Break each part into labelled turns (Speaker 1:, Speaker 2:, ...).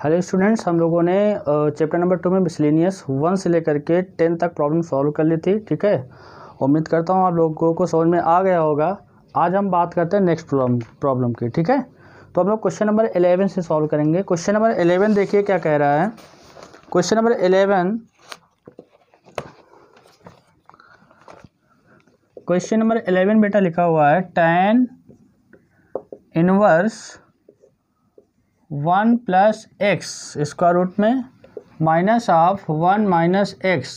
Speaker 1: Hello students, हम लोगों ने चैप्टर नंबर 2 में मिसलेनियस 1 से लेकर के 10 तक प्रॉब्लम सॉल्व कर ली थी। ठीक है, उम्मीद करता हूँ आप लोगों को समझ में आ गया होगा। आज हम बात करते हैं नेक्स्ट प्रॉब्लम की। ठीक है, तो हम लोग क्वेश्चन नंबर 11 से सॉल्व करेंगे। क्वेश्चन नंबर 11 देखिए क्या कह रहा है। क्वेश्चन नंबर 11 बेटा लिखा हुआ है tan inverse 1 plus x square root में minus of 1 minus x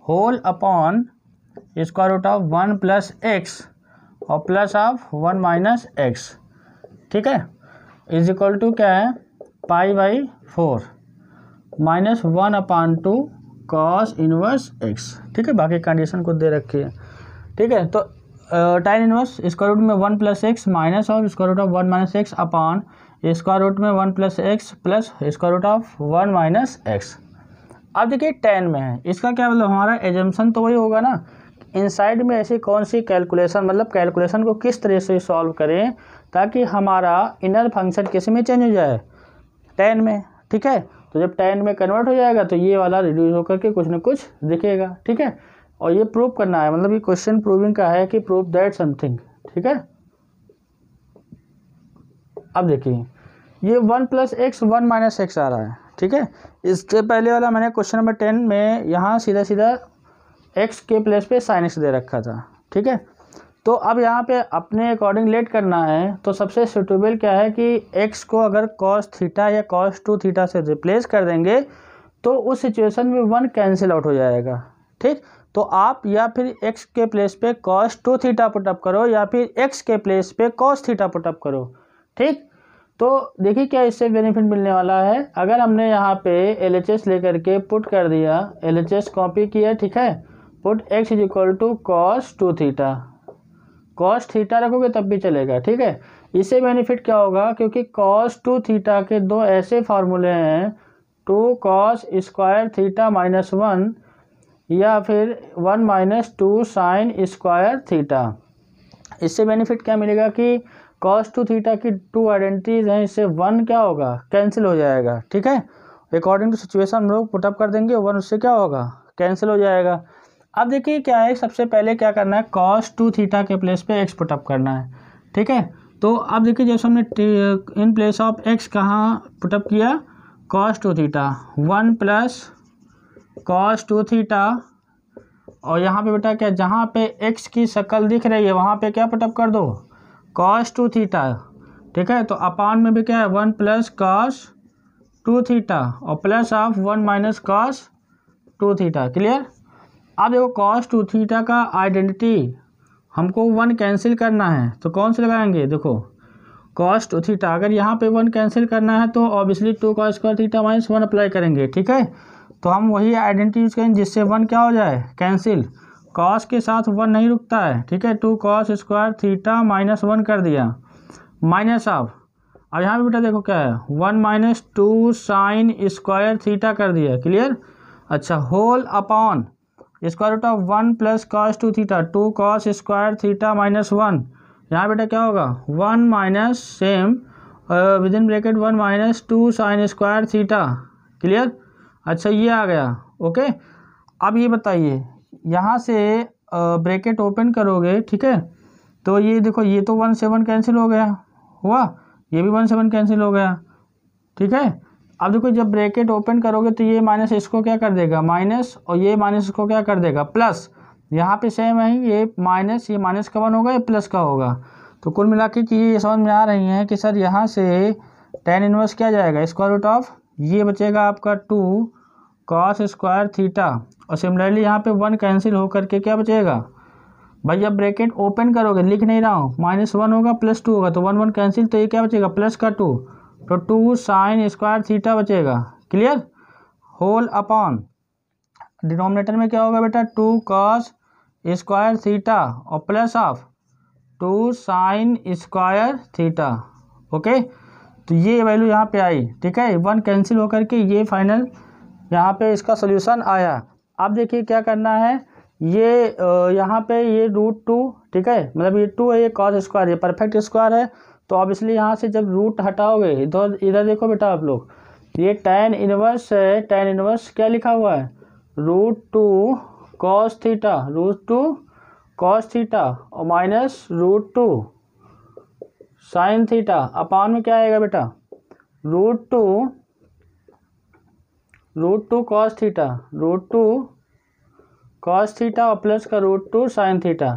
Speaker 1: whole upon square root of 1 plus x और प्लस ऑफ 1 माइनस एक्स। ठीक है, इज इक्वल टू क्या है, π/4 minus 1 upon 2 cos inverse x. ठीक है, बाकी कंडीशन को दे रखी है। ठीक है, तो tan इनवर्स स्क्वायर रूट में 1 plus X minus of square root of 1 minus x upon square root में 1 plus X plus square root of 1 minus X. अब देखिए tan में है, इसका क्या मतलब, हमारा एजम्पशन तो वही होगा ना। इनसाइड में ऐसी कौन सी कैलकुलेशन, मतलब कैलकुलेशन को किस तरह से सॉल्व करें ताकि हमारा इनर फंक्शन किस में चेंज हो जाए, tan में। ठीक है, तो जब tan में कन्वर्ट हो जाएगा तो ये वाला रिड्यूस होकर के कुछ न कुछ दिखेगा। ठीक है, और ये प्रूव करना है, मतलब ये क्वेश्चन प्रूविंग का है कि प्रूव दैट समथिंग। ठीक है, अब देखिए ये 1 प्लस एक्स 1 माइनस एक्स आ रहा है। ठीक है, इससे पहले वाला मैंने क्वेश्चन नंबर 10 में यहाँ सीधा सीधा एक्स के प्लेस पे साइन एक्स दे रखा था। ठीक है, तो अब यहाँ पे अपने अकॉर्डिंग लेट करना है, तो सबसे सुटेबल क्या है कि एक्स को अगर कॉस थीटा या कॉस 2 थीटा से रिप्लेस कर देंगे तो उस सिचुएशन में 1 कैंसिल आउट हो जाएगा। ठीक, तो आप या फिर x के प्लेस पे cos 2 थीटा पुटअप करो या फिर x के प्लेस पे cos थीटा पुटअप करो। ठीक, तो देखिए क्या इससे बेनिफिट मिलने वाला है। अगर हमने यहाँ पे LHS लेकर के पुट कर दिया, LHS कॉपी किया, ठीक है, put x is equal to cos 2 theta, cos theta रखोगे तब भी चलेगा। ठीक है, इससे बेनिफिट क्या होगा, क्योंकि cos 2 थीटा के दो ऐसे फार्मूले हैं, 2 cos स्क्वायर थीटा माइनस 1 या फिर 1 माइनस 2 साइन स्क्वायर थीटा। इससे बेनिफिट क्या मिलेगा कि cos 2 थीटा की 2 आइडेंटिटीज हैं, इससे 1 क्या होगा, कैंसिल हो जाएगा। ठीक है, अकॉर्डिंग टू सिचुएशन हम लोग पुटअप कर देंगे, 1 उससे क्या होगा, कैंसिल हो जाएगा। अब देखिए क्या है, सबसे पहले क्या करना है, cos 2 थीटा के प्लेस पे x पुटअप करना है। ठीक है, तो अब देखिए जैसे हमने इन प्लेस ऑफ x कहाँ पुटअप किया, cos 2 theta 1 plus cos 2 theta, और यहाँ पे बेटा क्या, जहाँ पे x की शक्ल दिख रही है वहाँ पे क्या पुटअप कर दो, cos 2 थीटा। ठीक है, तो अपान में भी क्या है, 1 प्लस cos 2 थीटा और plus of 1 minus cos 2 theta. Clear. अब देखो cos 2 थीटा का आइडेंटिटी हमको 1 कैंसिल करना है, तो कौन से लगाएंगे, देखो cos 2 थीटा, अगर यहाँ पे 1 कैंसिल करना है तो obviously 2 cos square theta minus 1 apply करेंगे। ठीक है, तो हम वही आइडेंटिटी यूज करेंगे जिससे 1 क्या हो जाए, कैंसिल। cos के साथ 1 नहीं रुकता है। ठीक है, 2 cos स्क्वायर थीटा माइनस 1 कर दिया, माइनस ऑफ, अब यहाँ पे बेटा देखो क्या है, 1 माइनस 2 साइन स्क्वायर थीटा कर दिया। क्लियर। अच्छा, whole upon square root of 1 plus cos 2 theta, 2 cos square theta minus 1, यहाँ बेटा क्या होगा, 1 minus same with in bracket 1 minus 2 sine square theta. Clear. अच्छा, ये आ गया। ओके, अब ये बताइए, यहाँ से ब्रैकेट ओपन करोगे, ठीक है, तो ये देखो ये तो 1 से 1 कैंसिल हो गया, हुआ, ये भी 1 से 1 कैंसिल हो गया। ठीक है, अब देखो जब ब्रैकेट ओपन करोगे तो ये माइनस इसको क्या कर देगा, माइनस, और ये माइनस इसको क्या कर देगा, प्लस। यहाँ पे सेम है, ये माइनस का 1 होगा, ये प्लस का होगा। तो कुल मिला के चीज़ें ये समझ में आ रही हैं कि सर यहाँ से tan इनवर्स क्या जाएगा, स्क्वायर रूट ऑफ, ये बचेगा आपका 2 cos स्क्वायर थीटा, और सिमिलरली यहाँ पे 1 कैंसिल होकर के क्या बचेगा भाई, जब ब्रैकेट ओपन करोगे, लिख नहीं रहा हूँ, -1 होगा प्लस 2 होगा, तो 1 1 कैंसिल, तो ये क्या बचेगा, प्लस का 2, तो 2 साइन स्क्वायर थीटा बचेगा। क्लियर। होल अपॉन डिनोमिनेटर में क्या होगा बेटा, 2 cos स्क्वायर थीटा और plus of 2 sine square theta. Okay, तो ये वैल्यू यहाँ पे आई। ठीक है, 1 कैंसिल होकर के ये फाइनल यहाँ पे इसका सोल्यूशन आया। अब देखिए क्या करना है, ये यहाँ पे ये √2, ठीक है, मतलब ये 2 है, ये cos स्क्वायर, ये परफेक्ट स्क्वायर है, तो ऑब्वियसली यहाँ से जब रूट हटाओगे, इधर देखो बेटा आप लोग, ये tan इनवर्स है, tan इनवर्स क्या लिखा हुआ है, √2 cos थीटा, √2 cos थीटा और माइनस √2 sin थीटा अपान में क्या आएगा बेटा, √2 cos थीटा, √2 cos थीटा और प्लस का √2 sin थीटा।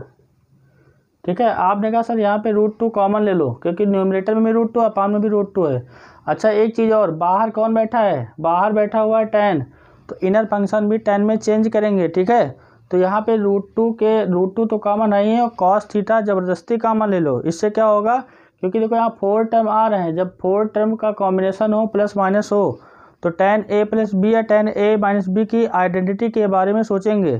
Speaker 1: ठीक है, आपने कहा सर यहाँ पे √2 कॉमन ले लो क्योंकि न्यूमरेटर में भी √2 अपान में भी √2 है। अच्छा एक चीज़ और, बाहर कौन बैठा है, बाहर बैठा हुआ है tan, तो इनर फंक्शन भी tan में चेंज करेंगे। ठीक है, तो यहाँ पे √2 तो कॉमन नहीं है और cos थीटा ज़बरदस्ती कॉमन ले लो। इससे क्या होगा, क्योंकि देखो यहाँ 4 टर्म आ रहे हैं, जब 4 टर्म का कॉम्बिनेशन हो प्लस माइनस हो तो tan a प्लस बी या tan a माइनस बी की आइडेंटिटी के बारे में सोचेंगे।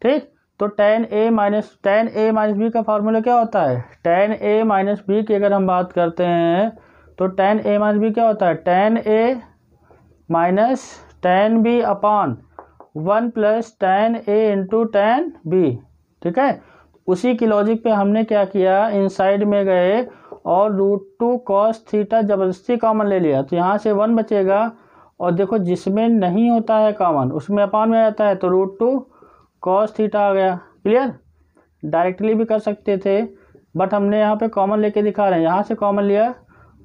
Speaker 1: ठीक, तो tan a माइनस बी का फार्मूला क्या होता है, tan a माइनस बी की अगर हम बात करते हैं तो tan a माइनस बी क्या होता है, tan a minus tan b upon 1 plus tan a into tan b। ठीक है, उसी की लॉजिक पे हमने क्या किया, इनसाइड में गए और √2 cos थीटा ज़बरदस्ती कॉमन ले लिया, तो यहाँ से 1 बचेगा और देखो जिसमें नहीं होता है कॉमन उसमें अपान में आता है, तो √2 cos थीटा आ गया। क्लियर, डायरेक्टली भी कर सकते थे बट हमने यहाँ पे कॉमन लेके दिखा रहे हैं, यहाँ से कॉमन लिया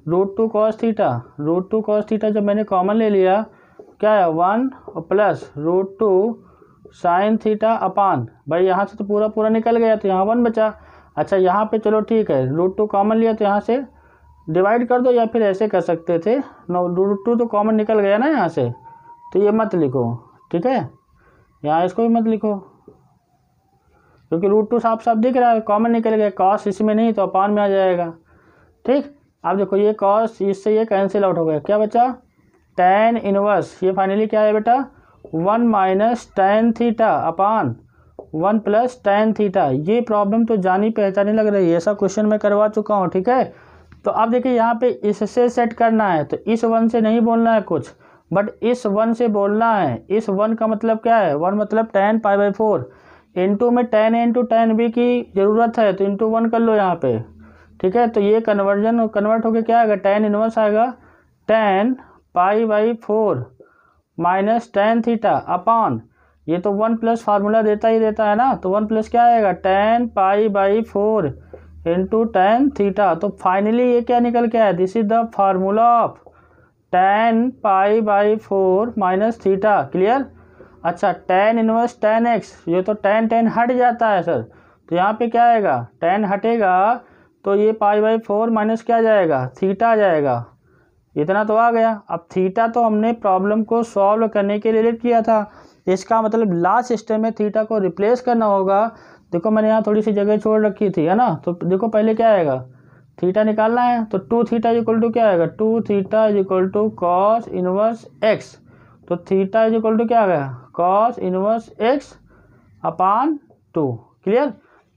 Speaker 1: √2 cos थीटा, √2 cos थीटा जब मैंने कॉमन ले लिया क्या है 1 और प्लस √2 sin थीटा अपान, भाई यहाँ से तो पूरा निकल गया तो यहाँ 1 बचा। अच्छा यहाँ पे चलो ठीक है, √2 कॉमन लिया तो यहाँ से डिवाइड कर दो या फिर ऐसे कर सकते थे, √2 तो कॉमन निकल गया ना यहाँ से, तो ये मत लिखो। ठीक है, यहाँ इसको भी मत लिखो क्योंकि √2 साफ साफ दिख रहा है, कॉमन निकल गया, cos इसमें नहीं तो अपान में आ जाएगा। ठीक, अब देखो ये cos इससे ये कैंसिल आउट हो गया, क्या बचा tan इनवर्स, ये फाइनली क्या है बेटा 1 माइनस tan थीटा अपान 1 प्लस tan थीटा। ये प्रॉब्लम तो जानी पहचानी लग रही है, ऐसा क्वेश्चन मैं करवा चुका हूँ। ठीक है, तो अब देखिए यहाँ पे इससे सेट करना है, तो इस 1 से नहीं बोलना है कुछ बट इस 1 से बोलना है। इस 1 का मतलब क्या है, 1 मतलब tan π/4 इंटू में tan a into tan b की ज़रूरत है तो इंटू 1 कर लो यहाँ पे। ठीक है, तो ये कन्वर्ट होके क्या आएगा, tan इनवर्स आएगा tan π/4 minus tan theta upon, ये तो 1 प्लस फार्मूला देता ही देता है ना, तो 1 प्लस क्या आएगा tan π/4 इंटू tan थीटा। तो फाइनली ये क्या निकल के आया, this is the formula of tan π/4 minus theta. Clear, अच्छा tan इनवर्स tan x, ये तो tan हट जाता है सर, तो यहाँ पे क्या आएगा tan हटेगा तो ये π/4 माइनस क्या जाएगा, थीटा आ जाएगा। इतना तो आ गया। अब थीटा तो हमने प्रॉब्लम को सॉल्व करने के लिए किया था, इसका मतलब लास्ट स्टेप में थीटा को रिप्लेस करना होगा। देखो मैंने यहाँ थोड़ी सी जगह छोड़ रखी थी, है ना, तो देखो पहले क्या आएगा, थीटा निकालना है तो 2 थीटा इक्वल टू क्या आएगा, 2 theta equal to cos inverse x, तो थीटा इक्वल टू क्या आ गया cos inverse x upon 2। Clear,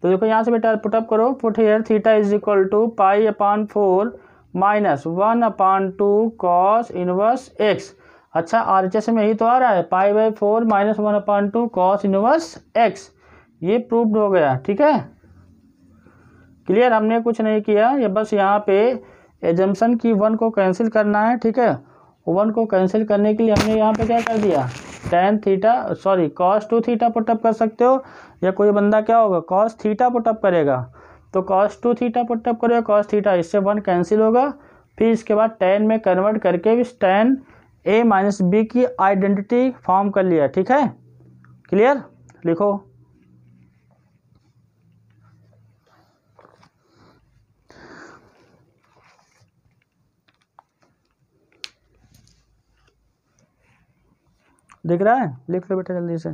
Speaker 1: तो देखो यहाँ से बेटा पुटअप करो, put here theta is equal to π/4 minus 1/2 cos inverse x. अच्छा RHS में यही तो आ रहा है π/4 माइनस 1/2 कॉस इनवर्स एक्स, ये प्रूव्ड हो गया। ठीक है, क्लियर, हमने कुछ नहीं किया, ये बस यहाँ पे एजम्पशन की 1 को कैंसिल करना है। ठीक है, 1 को कैंसिल करने के लिए हमने यहाँ पे क्या कर दिया, tan theta cos 2 theta put up कर सकते हो, या कोई बंदा क्या होगा cos थीटा पुटअप करेगा, तो cos 2 थीटा पुटअप करेगा, cos थीटा इससे 1 कैंसिल होगा, फिर इसके बाद tan में कन्वर्ट करके भी tan a माइनस बी की आइडेंटिटी फॉर्म कर लिया। ठीक है, क्लियर, लिखो दिख रहा है, लिख लो बेटा जल्दी से।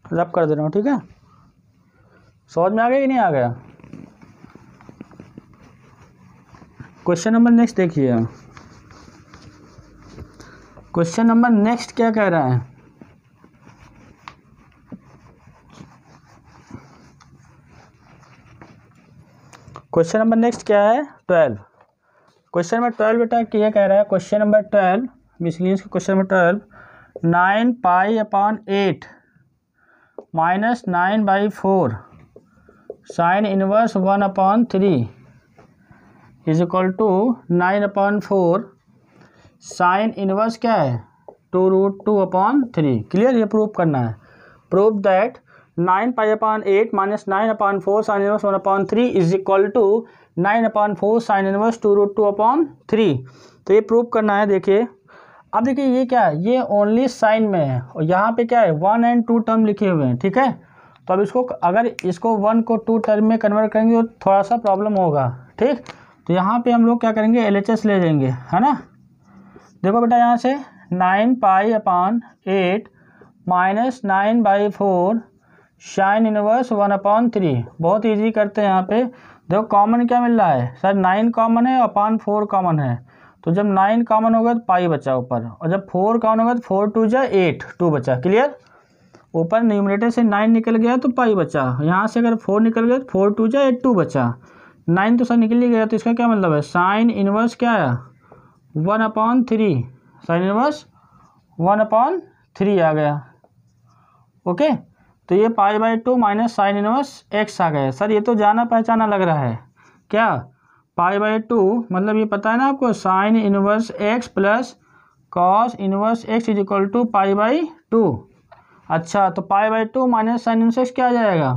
Speaker 1: रब कर दे रहा हूँ। ठीक है, समझ में आ गया कि नहीं आ गया। क्वेश्चन नंबर नेक्स्ट देखिए, क्वेश्चन नंबर नेक्स्ट क्या कह रहा है, क्वेश्चन नंबर नेक्स्ट क्या है 12। क्वेश्चन नंबर 12 बेटा क्या कह रहा है, क्वेश्चन नंबर 12 मिसलिनियस का question number 12, 9 pi upon 8 minus 9/4 sine inverse 1/3 is equal to 9/4 sine inverse क्या है 2√2/3। क्लियर, ये प्रूव करना है। Prove that 9 pi upon 8 minus 9/4 sine inverse 1/3 is equal to 9/4 sine inverse 2√2/3। तो ये प्रूव करना है। देखिए अब देखिए ये क्या है, ये ओनली साइन में है और यहाँ पे क्या है 1 और 2 टर्म लिखे हुए हैं, ठीक है। तो अब इसको अगर इसको 1 को 2 टर्म में कन्वर्ट करेंगे तो थोड़ा सा प्रॉब्लम होगा, ठीक। तो यहाँ पे हम लोग क्या करेंगे, LHS ले लेंगे, है ना। देखो बेटा यहाँ से 9 pi upon 8 minus 9/4 sine inverse 1/3। बहुत ईजी करते हैं यहाँ पे। देखो कॉमन क्या मिल रहा है सर, 9 कॉमन है, अपॉन 4 कॉमन है। तो जब 9 कॉमन होगा तो पाई बचा ऊपर, और जब 4 कॉमन होगा तो 4 2 जा 8, 2 बचा। क्लियर, ऊपर न्यूमरेटर से 9 निकल गया तो पाई बचा, यहाँ से अगर 4 निकल गया तो 4 2 जा 8, 2 बचा। 9 तो सर निकल ही गया, तो इसका क्या मतलब है, साइन इनवर्स क्या है 1/3, साइन इनवर्स 1/3 आ गया। ओके, तो ये π/2 माइनस साइन इनवर्स x आ गया। सर ये तो जाना पहचाना लग रहा है, क्या π/2 मतलब ये पता है ना आपको, sine inverse x plus cos inverse x is equal to π/2। अच्छा, तो π/2 माइनस साइन इनवर्स x क्या आ जाएगा,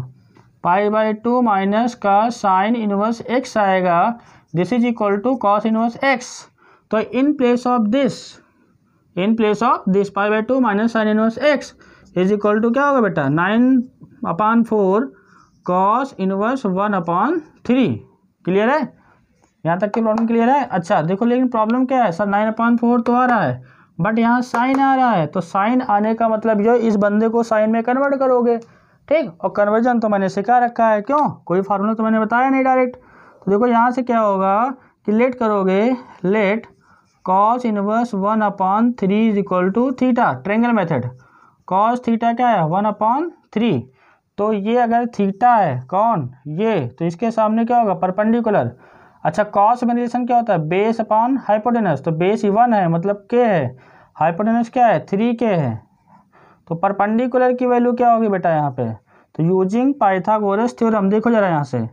Speaker 1: π/2 माइनस का साइन इनवर्स x आएगा, this is equal to cos inverse x। तो in place of this π/2 minus sine inverse x is equal to क्या होगा बेटा 9/4 कॉस इनवर्स 1/3। क्लियर है, यहाँ तक की प्रॉब्लम क्लियर है। अच्छा देखो, लेकिन प्रॉब्लम क्या है सर, 9/4 तो आ रहा है बट यहाँ साइन आ रहा है, तो साइन आने का मतलब जो इस बंदे को साइन में कन्वर्ट करोगे, ठीक। और कन्वर्जन तो मैंने सिखा रखा है, क्यों, कोई फार्मूला तो मैंने बताया नहीं डायरेक्ट। तो देखो यहाँ से क्या होगा कि लेट करोगे, let cos inverse 1/3 is equal to theta, triangle method, cos theta क्या है 1/3। तो ये अगर थीटा है कौन, ये, तो इसके सामने क्या होगा परपेंडिकुलर। अच्छा, कॉस में रिलेशन क्या होता है, बेस अपॉन हाइपोटेनस, तो बेस 1 है मतलब के है, हाइपोटेनस क्या है 3k है। तो परपेंडिकुलर की वैल्यू क्या होगी बेटा यहाँ पे, तो यूजिंग पाइथागोरस थ्योरम, देखो जरा यहाँ से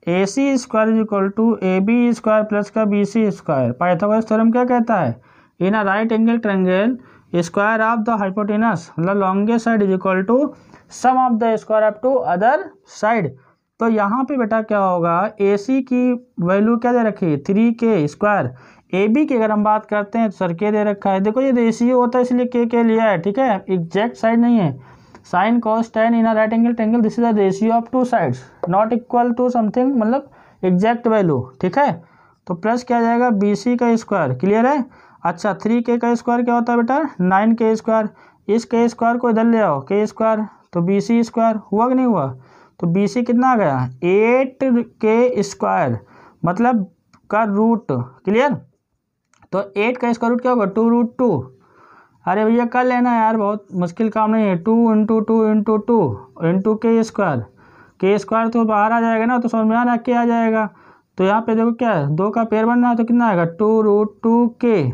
Speaker 1: AC square is equal to AB square plus का BC स्क्वायर। पाइथागोरस थ्योरम क्या कहता है, in a right angle triangle square of the hypotenuse मतलब longest side is equal to sum of the square up to other side. तो यहाँ पे बेटा क्या होगा, AC की वैल्यू क्या दे रखी है 3k स्क्वायर, AB की अगर हम बात करते हैं तो सर के दे रखा है। देखो ये रेशियो होता है इसलिए के लिया है, ठीक है, एग्जैक्ट साइड नहीं है। Sine cos tan in a right angle triangle, this is the ratio of 2 sides not equal to something, मतलब एग्जैक्ट वैल्यू, ठीक है। तो प्लस क्या आ जाएगा BC का स्क्वायर। क्लियर है। अच्छा, 3k का स्क्वायर क्या होता है बेटा 9k स्क्वायर, इस k स्क्वायर को इधर ले आओ k स्क्वायर, तो BC स्क्वायर हुआ कि नहीं हुआ, तो BC कितना आ गया 8k स्क्वायर मतलब का रूट। क्लियर, तो 8 का स्क्वायर रूट क्या होगा 2√2। अरे भैया कर लेना यार, बहुत मुश्किल काम नहीं है, 2 × 2 × 2 इंटू k स्क्वायर तो बाहर आ जाएगा ना, तो समझ में आ रहा क्या आ जाएगा। तो यहाँ पे देखो क्या है 2 का पेयर बनना है तो कितना आएगा 2√2k।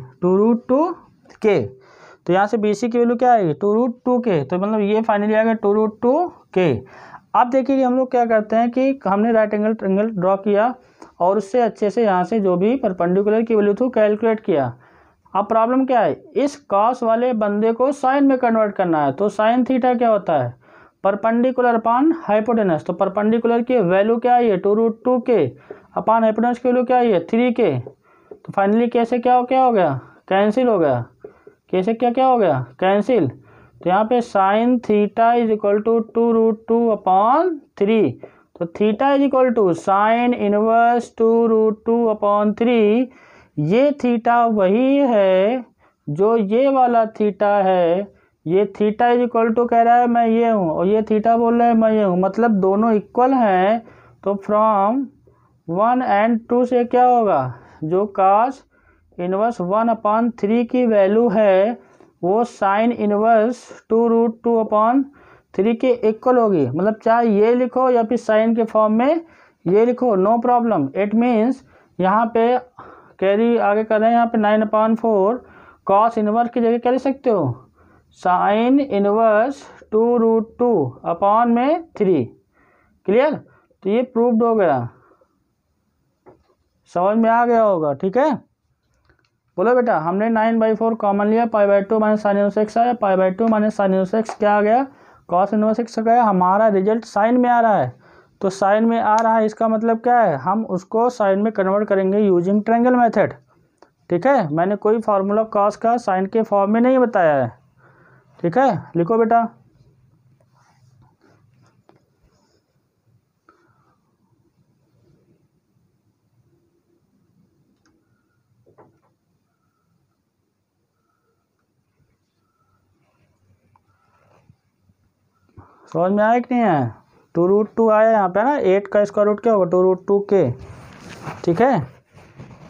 Speaker 1: तो यहाँ से BC की वैल्यू क्या आएगी 2√2k, तो मतलब ये फाइनली आएगा 2√2k। अब देखिए कि हम लोग क्या करते हैं कि हमने राइट एंगल ट्रायंगल ड्रॉ किया और उससे अच्छे से यहाँ से जो भी परपेंडिकुलर की वैल्यू थी कैलकुलेट किया। अब प्रॉब्लम क्या है, इस कॉस वाले बंदे को साइन में कन्वर्ट करना है। तो साइन थीटा क्या होता है परपेंडिकुलर अपॉन हाइपोटेनस, तो परपेंडिकुलर की वैल्यू क्या आई है 2√2k अपॉन हाइपोटेनस की वैल्यू क्या आई है 3k। तो फाइनली कैसे क्या हो गया कैंसिल हो गया, कैसे क्या हो गया कैंसिल। तो यहाँ पे sine theta is equal to 2√2/3, तो theta is equal to sine inverse 2√2/3। ये थीटा वही है जो ये वाला थीटा है, ये थीटा इज इक्वल टू कह रहा है मैं ये हूँ और ये थीटा बोल रहा है मैं ये हूँ, मतलब दोनों इक्वल हैं। तो फ्रॉम 1 और 2 से क्या होगा, जो कास इनवर्स 1/3 की वैल्यू है वो साइन इनवर्स 2√2/3 के इक्वल होगी। मतलब चाहे ये लिखो या फिर साइन के फॉर्म में ये लिखो, नो प्रॉब्लम। इट मीन्स यहाँ पे कैरी आगे कर रहे हैं यहाँ पे 9/4 कॉस इनवर्स की जगह क्या लिख सकते हो, साइन इनवर्स 2√2 अपॉन में 3। क्लियर, तो ये प्रूव्ड हो गया, समझ में आ गया होगा। ठीक है, बोलो बेटा, हमने 9/4 कॉमन लिया, π/2 माइनस साइन इनवर्स एक्स आया, π/2 माइनस साइन इनवर्स एक्स क्या आ गया, कॉस इनवर्स एक्स गया। हमारा रिजल्ट साइन में आ रहा है, तो साइन में आ रहा है इसका मतलब क्या है, हम उसको साइन में कन्वर्ट करेंगे यूजिंग ट्रायंगल मेथड। ठीक है, मैंने कोई फार्मूला कॉस का साइन के फॉर्म में नहीं बताया है। ठीक है, लिखो बेटा। समझ में आया कि नहीं आया, 2√2 आया यहाँ पे ना, 8 का स्क्वायर रूट क्या होगा 2√2 के। ठीक है,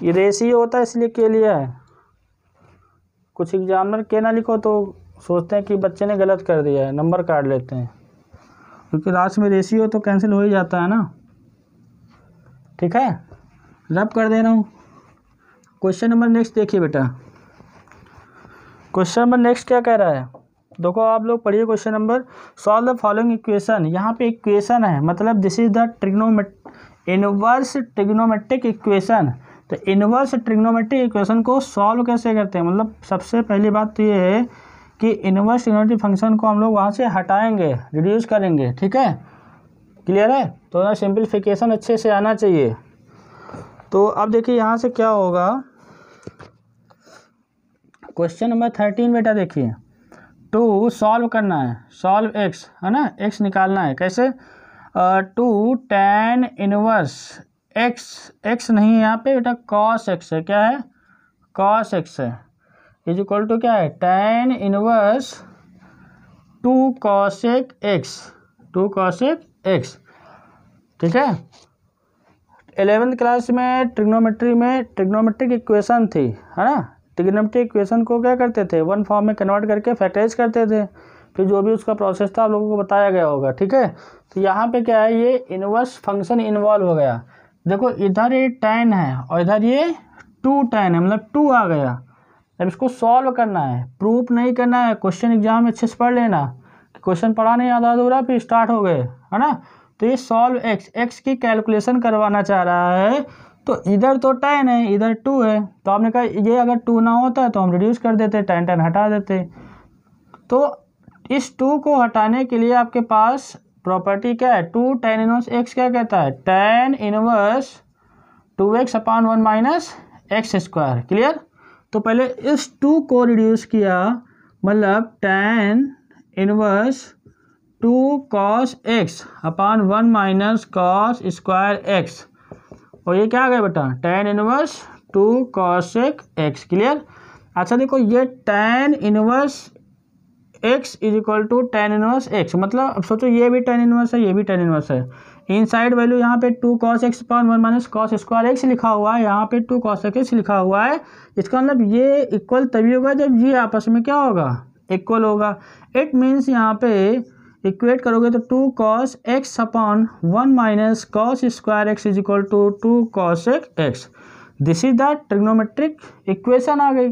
Speaker 1: ये रेशियो होता है इसलिए के लिया है। कुछ एग्जामिनर के ना लिखो तो सोचते हैं कि बच्चे ने गलत कर दिया है, नंबर काट लेते हैं, क्योंकि लास्ट में रेशियो तो कैंसिल हो ही जाता है ना। ठीक है, रब कर दे रहा हूँ। क्वेश्चन नंबर नेक्स्ट देखिए बेटा, क्वेश्चन नंबर नेक्स्ट क्या कह रहा है, देखो आप लोग पढ़िए question number, solve the following equation. यहाँ पे इक्वेशन है, मतलब this is the inverse trigonometric equation. तो इनवर्स ट्रिग्नोमेट्रिक इक्वेशन को सॉल्व कैसे करते हैं, मतलब सबसे पहली बात तो ये है कि इनवर्स ट्रिग्नोमेट्रिक फंक्शन को हम लोग वहाँ से हटाएंगे, रिड्यूस करेंगे। ठीक है, क्लियर है, तो सिंप्लीफिकेशन अच्छे से आना चाहिए। तो अब देखिए यहाँ से क्या होगा, क्वेश्चन नंबर 13 बेटा देखिए, टू सॉल्व करना है, सॉल्व एक्स है ना, एक्स निकालना है कैसे, two tan inverse X, X नहीं है यहाँ पे बेटा कॉस एक्स है, क्या है कॉस एक्स है, इज इक्वल टू क्या है tan inverse 2 cosec x, 2 cosec x। ठीक है, 11th क्लास में ट्रिग्नोमेट्रिक इक्वेशन थी, है ना। ट्रिग्नोमेट्रिक इक्वेशन को क्या करते थे, वन फॉर्म में कन्वर्ट करके फैक्टराइज करते थे, फिर जो भी उसका प्रोसेस था आप लोगों को बताया गया होगा। ठीक है, तो यहाँ पे क्या है, ये इनवर्स फंक्शन इन्वॉल्व हो गया। देखो इधर ये tan है और इधर ये 2 tan है, मतलब 2 आ गया। अब इसको सॉल्व करना है, प्रूफ नहीं करना है। क्वेश्चन एग्जाम में अच्छे से पढ़ लेना, क्वेश्चन पढ़ा नहीं आधा अधूरा फिर स्टार्ट हो गए, है ना। तो ये सॉल्व एक्स की कैलकुलेशन करवाना चाह रहा है, तो इधर तो tan है इधर 2 है, तो आपने कहा ये अगर 2 ना होता तो हम रिड्यूस कर देते, tan हटा देते। तो इस 2 को हटाने के लिए आपके पास प्रॉपर्टी क्या है, 2 tan इनवर्स x क्या कहता है, tan inverse 2x upon 1 minus x square. Clear, तो पहले इस 2 को रिड्यूस किया, मतलब tan inverse 2 cos x upon 1 minus cos square x, और ये क्या आ गया बेटा tan inverse 2 cosec x। Clear, अच्छा देखो ये tan inverse x is equal to tan inverse x, मतलब अब सोचो ये भी tan इनवर्स है, ये भी tan इनवर्स है। इनसाइड वैल्यू यहाँ पे 2 cos x upon 1 minus cos square x लिखा हुआ है, यहाँ पे 2 cos x लिखा हुआ है। इसका मतलब ये इक्वल तभी होगा जब ये आपस में क्या होगा, इक्वल होगा। इट मीन्स यहाँ पे इक्वेट करोगे तो 2 cos x upon 1 minus cos square x is equal to 2 cosec x। This is the trigonometric equation आ गई।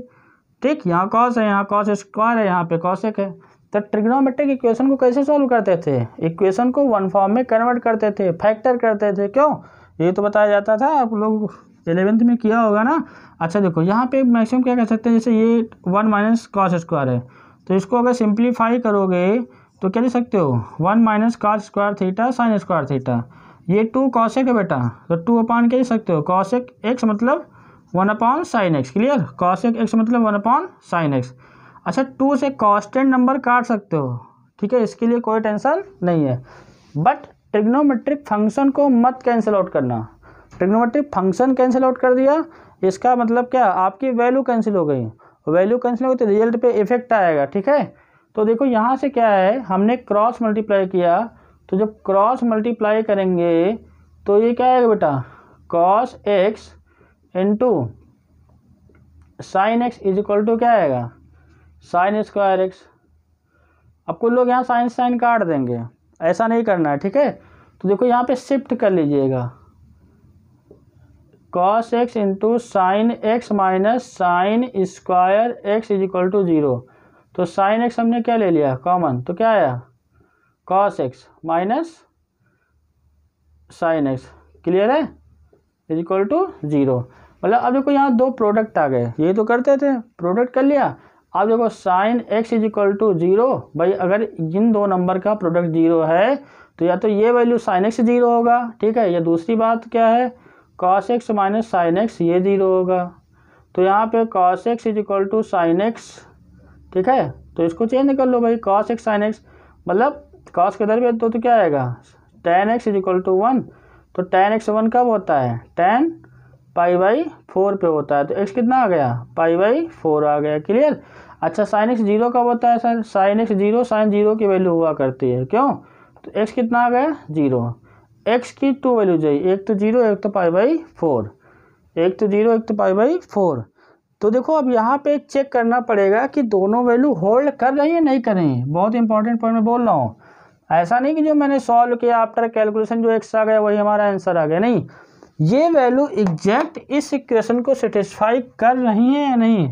Speaker 1: ठीक, यहाँ cos है, यहाँ cos स्क्वायर है, यहाँ पे cosec है। तो ट्रिग्नोमेट्रिक इक्वेशन को कैसे सॉल्व करते थे, इक्वेशन को वन फॉर्म में कन्वर्ट करते थे, फैक्टर करते थे। क्यों, ये तो बताया जाता था, आप लोग 11th में किया होगा ना। अच्छा देखो यहाँ पे मैक्सिमम क्या कह सकते हैं, जैसे ये 1 माइनस cos स्क्वायर है, तो इसको अगर सिंप्लीफाई करोगे तो क्या लिख सकते हो, 1 minus cos square theta sine square theta. ये 2 cosec है बेटा, तो 2 अपॉन क्या लिख सकते हो, cosec x मतलब 1 upon sine x. Clear, cosec x मतलब 1 अपॉन साइन एक्स। अच्छा 2 से कांस्टेंट नंबर काट सकते हो, ठीक है, इसके लिए कोई टेंशन नहीं है। बट ट्रिग्नोमेट्रिक फंक्शन को मत कैंसिल आउट करना। ट्रिग्नोमेट्रिक फंक्शन कैंसिल आउट कर दिया, इसका मतलब क्या, आपकी वैल्यू कैंसिल हो गई। वैल्यू कैंसिल हो गई तो रिजल्ट पे इफेक्ट आएगा। ठीक है, तो देखो यहाँ से क्या है, हमने क्रॉस मल्टीप्लाई किया, तो जब क्रॉस मल्टीप्लाई करेंगे तो ये क्या आएगा बेटा, cos x into sine X is equal to क्या आएगा, साइन स्क्वायर एक्स। अब कुछ लोग यहाँ साइन काट देंगे, ऐसा नहीं करना है। ठीक है, तो देखो यहाँ पे शिफ्ट कर लीजिएगा, cos X into sine X minus sine square X is equal to 0। तो साइन एक्स हमने क्या ले लिया कॉमन, तो क्या आया cos X minus sine x, clear है, इज इक्वल टू 0। मतलब अब देखो यहाँ दो प्रोडक्ट आ गए, ये तो करते थे, प्रोडक्ट कर लिया। अब देखो sine X is equal to 0, भाई अगर इन दो नंबर का प्रोडक्ट 0 है तो या तो ये वैल्यू साइन एक्स 0 होगा, ठीक है, या दूसरी बात क्या है cos X minus sine X ये 0 होगा। तो यहाँ पे cos X is equal to sine X, ठीक है, तो इसको चेंज कर लो भाई, कॉस एक्स साइन एक्स, मतलब कॉस के इधर भी तो क्या आएगा tan x is equal to 1। तो tan x 1 कब होता है tan π/4 पे होता है, तो x कितना आ गया π/4 आ गया, क्लियर। अच्छा साइन एक्स 0 कब होता है सर, साइन एक्स 0 साइन 0 की वैल्यू हुआ करती है, क्यों, तो x कितना आ गया 0, x की 2 वैल्यू चाहिए, एक तो 0 एक तो π/4, एक तो 0 एक तो π/4। तो देखो अब यहाँ पे चेक करना पड़ेगा कि दोनों वैल्यू होल्ड कर रही है नहीं कर रही है, बहुत इंपॉर्टेंट पॉइंट मैं बोल रहा हूँ। ऐसा नहीं कि जो मैंने सॉल्व किया आफ्टर कैलकुलेशन जो x आ गया वही हमारा आंसर आ गया, नहीं, ये वैल्यू एग्जैक्ट इस इक्वेशन को सेटिस्फाई कर रही है या नहीं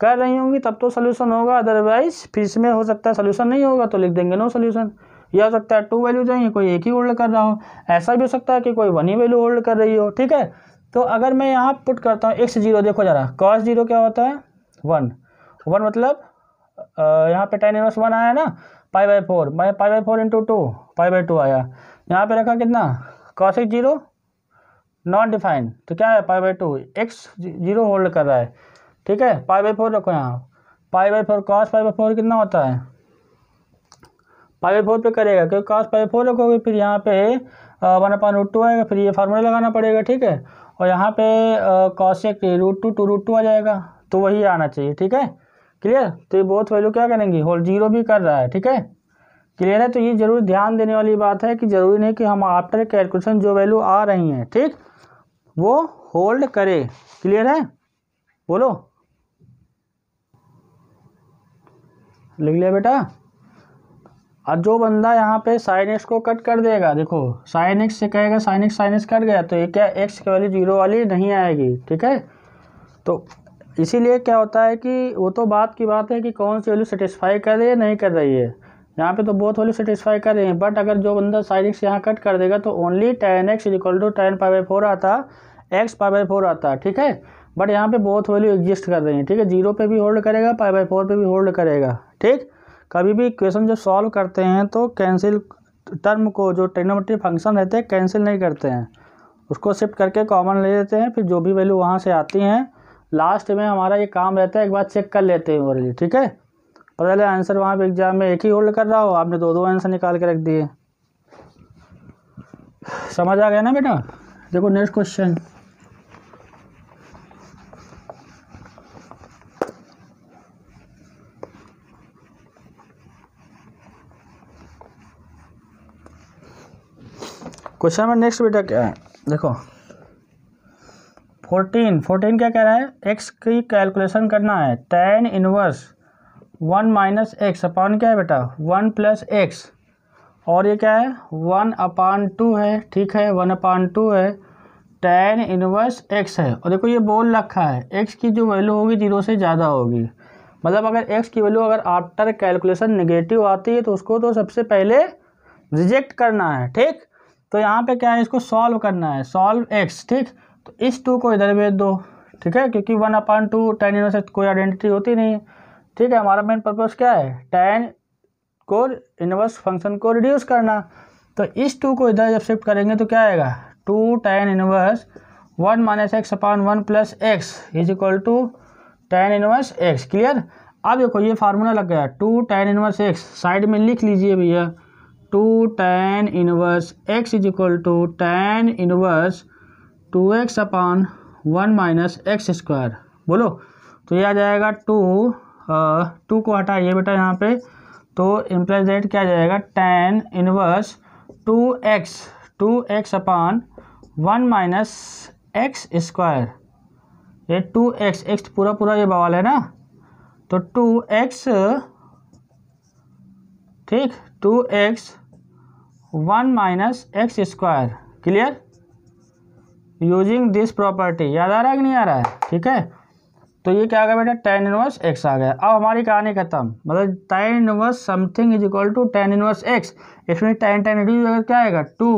Speaker 1: कर रही होंगी तब तो सोल्यूशन होगा, अदरवाइज फिर इसमें हो सकता है सोल्यूशन नहीं होगा तो लिख देंगे नो सोल्यूशन। यह हो सकता है 2 वैल्यू चाहिए, कोई एक ही होल्ड कर रहा हो, ऐसा भी हो सकता है कि कोई 1 ही वैल्यू होल्ड कर रही हो, ठीक है। तो अगर मैं यहाँ पुट करता हूँ x 0, देखो जरा cos 0 क्या होता है 1 मतलब यहाँ पे tan इनवर्स 1 आया ना π/4, मैं π/4 इंटू 2 π/2 आया, यहाँ पे रखा कितना cos x 0 नॉट डिफाइंड, तो क्या है π/2, x 0 होल्ड कर रहा है, ठीक है, π/4 रखो यहाँ, π/4 cos π/4 कितना होता है π/4 पे करेगा, क्योंकि cos π/4 रखोगे फिर यहाँ पे 1/√2 आएगा, फिर ये फार्मूला लगाना पड़ेगा, ठीक है, और यहाँ पे cos x √2 2√2 आ जाएगा, तो वही आना चाहिए, ठीक है, क्लियर। तो ये बोथ वैल्यू क्या करेंगी होल 0 भी कर रहा है, ठीक है, क्लियर है। तो ये जरूर ध्यान देने वाली बात है कि जरूरी नहीं कि हम आफ्टर कैलकुलेशन जो वैल्यू आ रही हैं, ठीक, वो होल्ड करे, क्लियर है, बोलो लिख लिया बेटा। और जो बंदा यहाँ पे साइन एक्स को कट कर देगा, देखो साइन एक्स से कहेगा साइन एक्स कट गया तो ये क्या एक्स की वैल्यू 0 वाली नहीं आएगी, ठीक है। तो इसीलिए क्या होता है कि वो तो बात की बात है कि कौन सी वैल्यू सेटिस्फाई कर रही है नहीं कर रही है, यहाँ पे तो बहुत वैल्यू सेटिस्फाई कर रही है, बट अगर जो बंदा साइन एक्स यहाँ कट कर देगा तो only tan x is equal to tan π/4 आता, x π/4 आता, ठीक है, बट यहाँ पे बहुत वैल्यू एग्जिस्ट कर रही है, ठीक है, 0 पे भी होल्ड करेगा π/4 पे भी होल्ड करेगा, ठीक। कभी भी इक्वेशन जब सॉल्व करते हैं तो कैंसिल टर्म को जो ट्रिग्नोमेट्री फंक्शन रहते हैं कैंसिल नहीं करते हैं, उसको शिफ्ट करके कॉमन ले लेते हैं, फिर जो भी वैल्यू वहाँ से आती हैं लास्ट में हमारा ये काम रहता है एक बार चेक कर लेते हैं ओरली, ठीक है, पहले आंसर वहाँ पे एग्जाम में एक ही होल्ड कर रहा हो, आपने 2 आंसर निकाल के रख दिए, समझ आ गया ना बेटा। देखो नेक्स्ट क्वेश्चन, क्वेश्चन में नेक्स्ट बेटा क्या है, देखो 14 क्या कह रहा है, x की कैलकुलेशन करना है, tan inverse 1 minus x upon क्या है बेटा 1 प्लस एक्स, और ये क्या है 1/2 है, ठीक है 1/2 है, tan इनवर्स x है, और देखो ये बोल रखा है x की जो वैल्यू होगी 0 से ज़्यादा होगी, मतलब अगर x की वैल्यू अगर आफ्टर कैलकुलेशन नेगेटिव आती है तो उसको तो सबसे पहले रिजेक्ट करना है, ठीक। तो यहाँ पे क्या है इसको सॉल्व करना है, सॉल्व x, ठीक, तो इस 2 को इधर भेज दो, ठीक है, क्योंकि 1/2 tan इनवर्स कोई आइडेंटिटी होती नहीं है, ठीक है, हमारा मेन पर्पस क्या है tan को इनवर्स फंक्शन को रिड्यूस करना, तो इस 2 को इधर जब शिफ्ट करेंगे तो क्या आएगा 2 tan inverse 1 minus x upon 1 plus x is equal to tan inverse x, clear. अब देखो ये फार्मूला लग गया 2 tan इनवर्स x, साइड में लिख लीजिए भैया 2 tan inverse x is equal to tan inverse 2x upon 1 minus x square, बोलो, तो ये आ जाएगा 2 को हटाइए बेटा यहाँ पे, तो इम्प्लाइज दैट क्या आ जाएगा tan inverse 2x upon 1 minus x square, ये 2x x पूरा ये बवाल है ना, तो 2x, ठीक, 2x 1 minus x square, clear, using this property, याद आ रहा है कि नहीं आ रहा है? ठीक है, तो ये क्या आ गया बेटा, tan इनवर्स x आ गया। अब हमारी कहानी खत्म, मतलब tan inverse something is equal to tan inverse x। इसमें tan रिड्यूस क्या आएगा, 2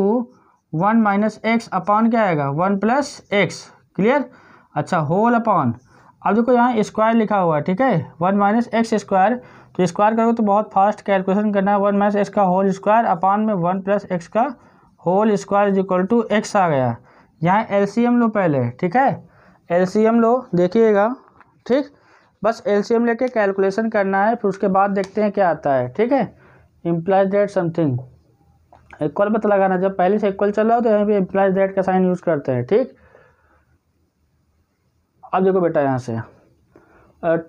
Speaker 1: 1 माइनस एक्स अपॉन क्या आएगा, 1 प्लस एक्स। क्लियर? अच्छा, होल अपॉन, अब देखो यहाँ स्क्वायर लिखा हुआ है, ठीक है, 1 माइनस एक्स स्क्वायर, तो स्क्वायर करोगे तो बहुत फास्ट कैलकुलेशन करना है। 1 माइनस एक्स का होल स्क्वायर अपॉन में 1 प्लस एक्स का whole square is equal to x आ गया। यहाँ एलसीएम लो पहले, ठीक है, एलसीएम लो, देखिएगा, ठीक, बस एलसीएम लेके कैलकुलेशन करना है, फिर उसके बाद देखते हैं क्या आता है। ठीक है, इम्प्लाइज दैट समथिंग, इक्वल पता लगाना, जब पहले से इक्वल चल रहा हो तो यहाँ पे इम्प्लाइज दैट का साइन यूज करते हैं। ठीक, अब देखो बेटा यहाँ से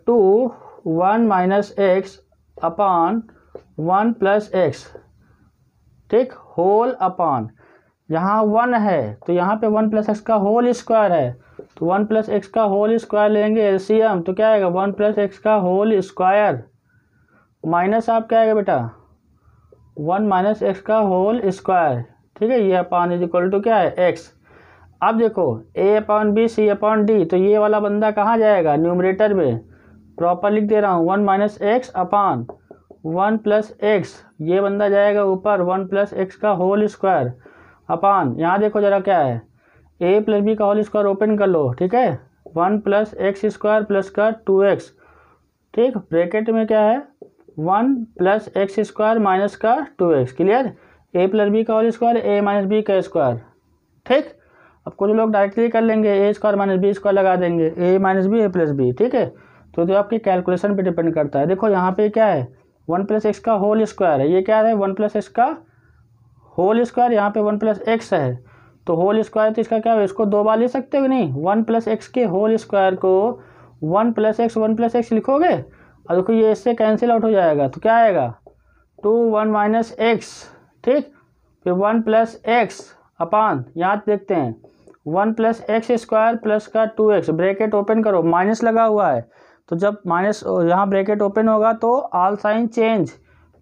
Speaker 1: 2 1 minus x upon 1 plus x, ठीक, होल अपॉन, यहाँ 1 है तो यहाँ पे 1 प्लस एक्स का होल स्क्वायर है, तो 1 प्लस एक्स का होल स्क्वायर लेंगे एलसीएम, तो क्या आएगा, 1 प्लस एक्स का होल स्क्वायर माइनस आप क्या आएगा बेटा, 1 माइनस एक्स का होल स्क्वायर। ठीक है, ये अपॉन इज इक्वल टू क्या है, एक्स। अब देखो a upon B C upon D, तो ये वाला बंदा कहाँ जाएगा, न्यूमरेटर में, प्रॉपर लिख दे रहा हूँ, 1 minus x upon 1 plus x, ये बंदा जाएगा ऊपर 1 प्लस एक्स का होल स्क्वायर अपॉन, यहाँ देखो जरा क्या है, a प्लस बी का होल स्क्वायर ओपन कर लो, ठीक है, 1 प्लस एक्स स्क्वायर प्लस का 2x, ठीक, ब्रैकेट में क्या है, 1 प्लस एक्स स्क्वायर माइनस का 2x। Clear? a plus B का whole square, a minus B का स्क्वायर। ठीक, अब कुछ लोग डायरेक्टली कर लेंगे, A square minus B square लगा देंगे, A minus B A plus B. ठीक है, तो जो आपकी कैलकुलेशन पे डिपेंड करता है। देखो यहाँ पे क्या है, 1 प्लस एक्स का होल स्क्वायर है, ये क्या है, 1 प्लस एक्स का होल स्क्वायर, यहाँ पे 1 प्लस एक्स है, तो होल स्क्वायर तो इसका क्या है, इसको 2 बार ले सकते हो नहीं, 1 प्लस एक्स के होल स्क्वायर को 1 प्लस एक्स लिखोगे, और देखो ये इससे कैंसिल आउट हो जाएगा, तो क्या आएगा, 2 1 माइनस एक्स, ठीक, फिर 1 प्लस एक्स अपॉन, यहाँ देखते हैं 1 प्लस एक्स स्क्वायर प्लस का 2x, ब्रैकेट ओपन करो, माइनस लगा हुआ है, तो जब माइनस यहाँ ब्रैकेट ओपन होगा तो ऑल साइन चेंज,